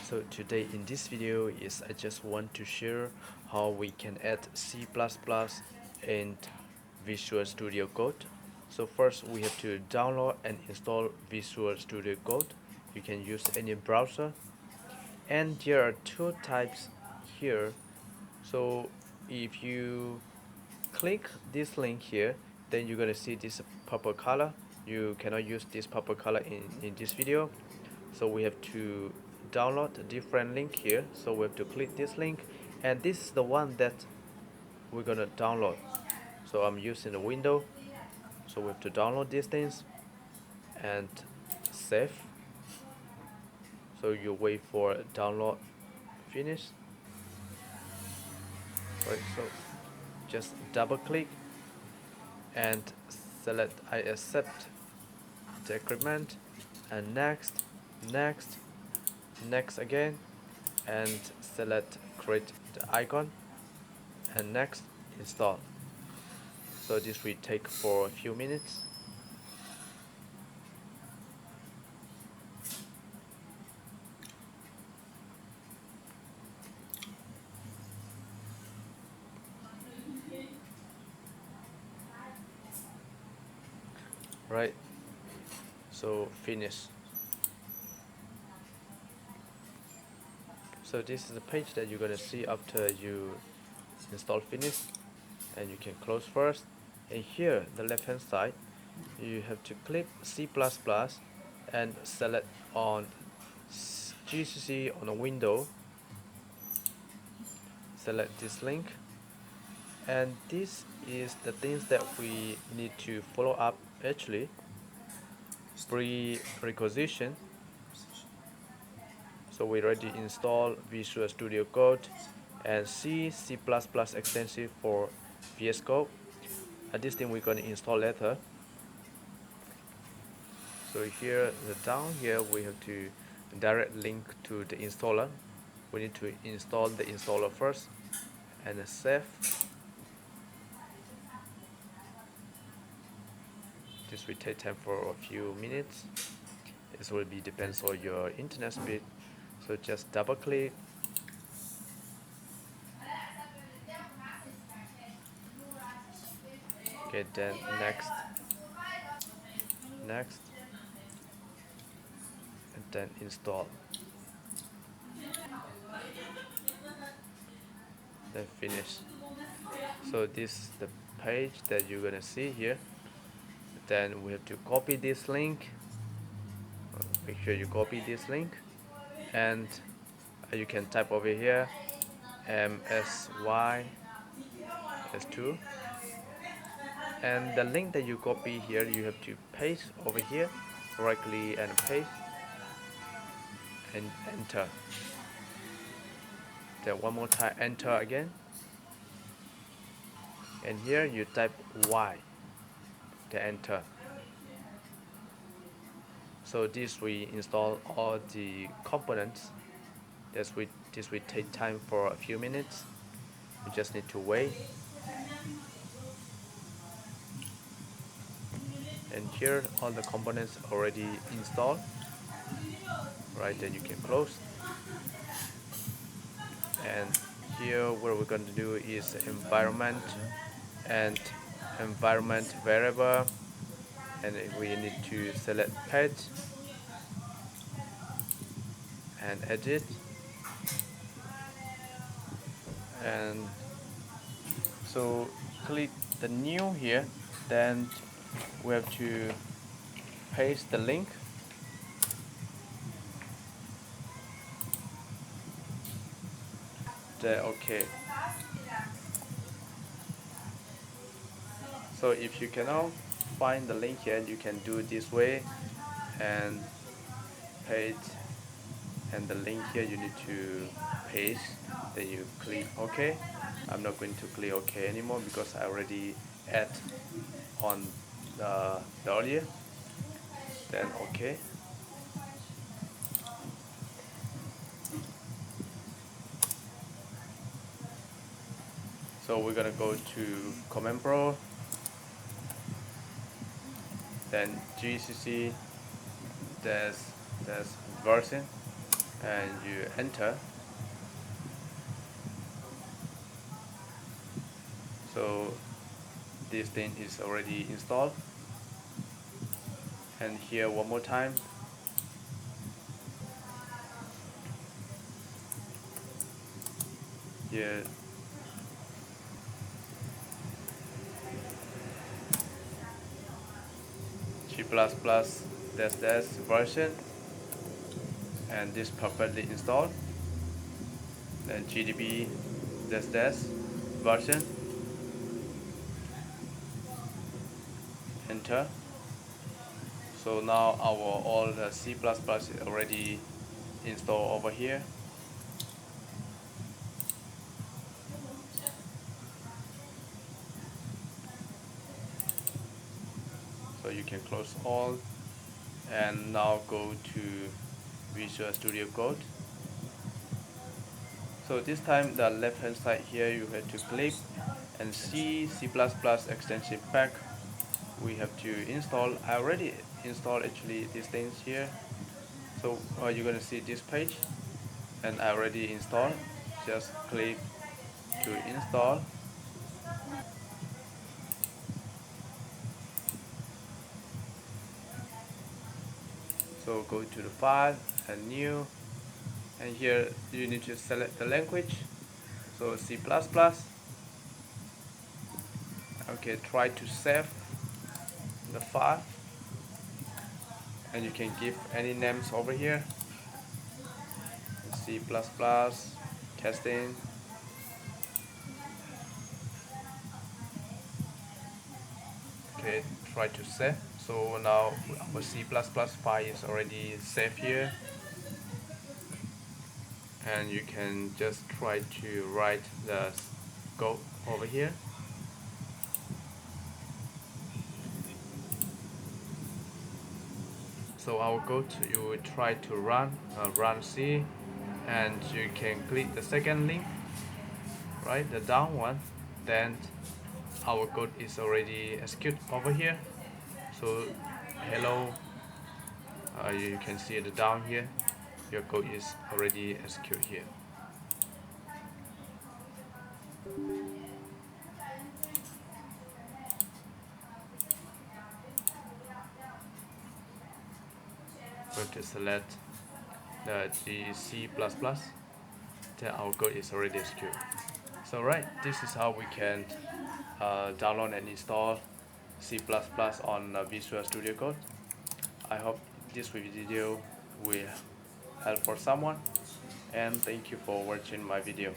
So today in this video I just want to share how we can add C++ and Visual Studio Code. So first we have to download and install Visual Studio Code. You can use any browser, and there are two types here. So if you click this link here, then you're gonna see this purple color. You cannot use this purple color in this video, so we have to download a different link here. So we have to click this link, and this is the one that we're gonna download. So I'm using the window, so we have to download these things and save. So you wait for download finish. Right, so just double click and select I accept the agreement, and next, next, next again, and select create the icon, and next, install. So this will take for a few minutes. Right, so finish. So this is the page that you're gonna see after you install finish, and you can close first. And here the left hand side, you have to click C++ and select on GCC on a window. Select this link, and this is the things that we need to follow up. Actually, prerequisition. So we already installed Visual Studio Code and C++ extension for VS Code. And this thing we're going to install later. So here, down here, we have to direct link to the installer. We need to install the installer first, and save. This will take time for a few minutes. This will be depends on your internet speed. So just double click. Okay, then next, next, and then install. Then finish. So this is the page that you're gonna see here. Then we have to copy this link. Make sure you copy this link, and you can type over here MSY S2, and the link that you copy here you have to paste over here, right click and paste, and enter. Then one more time, enter again, and here you type Y, then enter. So this we install all the components. This will take time for a few minutes. You just need to wait. And here all the components already installed. Right, then you can close. And here what we're going to do is environment and environment variable, and we need to select page and edit, and so click the new here, then we have to paste the link. Then okay. So if you cannot find the link here, you can do it this way, and paste, and the link here you need to paste, then you click OK. I'm not going to click OK anymore because I already add on the earlier. Then OK. So we're gonna go to Command Pro, then GCC, there's version, and you enter. So this thing is already installed, and here one more time. Here G++ dash version, and this perfectly installed. Then GDB dash version, enter. So now our all the C++ is already installed over here. So you can close all, and now go to Visual Studio Code. So this time the left hand side here you have to click and see C++ extension pack. We have to install. I already installed actually these things here. So you're gonna see this page, and I already installed. Just click to install. So go to the file and new, and here you need to select the language. So C++. Okay, try to save the file, and you can give any names over here. C++ testing. Okay, try to save. So now our C++ file is already saved here, and you can just try to write the code over here. So our code, you will try to run C, and you can click the second link, right, the down one. Then our code is already executed over here. So hello, you can see the down here, your code is already executed here. We have to select the C++, then our code is already executed. So right, this is how we can download and install C++ on Visual Studio Code. I hope this video will help for someone, and thank you for watching my video.